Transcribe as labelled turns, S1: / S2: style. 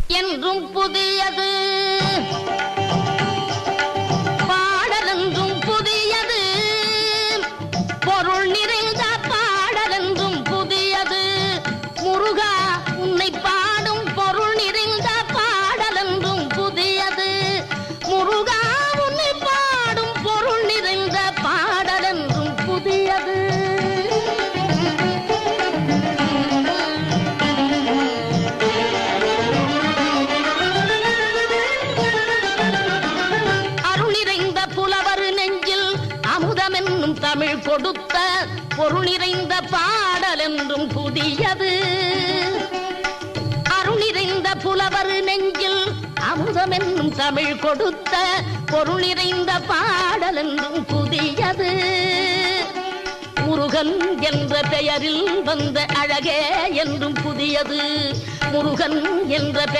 S1: என்றும் புதியது, பாடலென்றும் புதியது, பொருள் நிறைந்த பாடலென்றும் புதியது. முருகா உன்னை பாடும் பொருள் நிறைந்த பாடலென்றும் புதியது. முருகா உன்னை பாடும் பொருள் நிறைந்த பாடலென்றும் புதியது. தமிழ் கொடுத்த பொருள் நிறைந்த பாடல் என்றும் புதியது. அருள் நிறைந்த புலவர் நெஞ்சில் அமுதம் என்னும் தமிழ் கொடுத்த பொருள் நிறைந்த பாடல் என்றும் புதியது. முருகன் என்ற பெயரில் வந்த அழகே என்றும் புதியது. முருகன் என்ற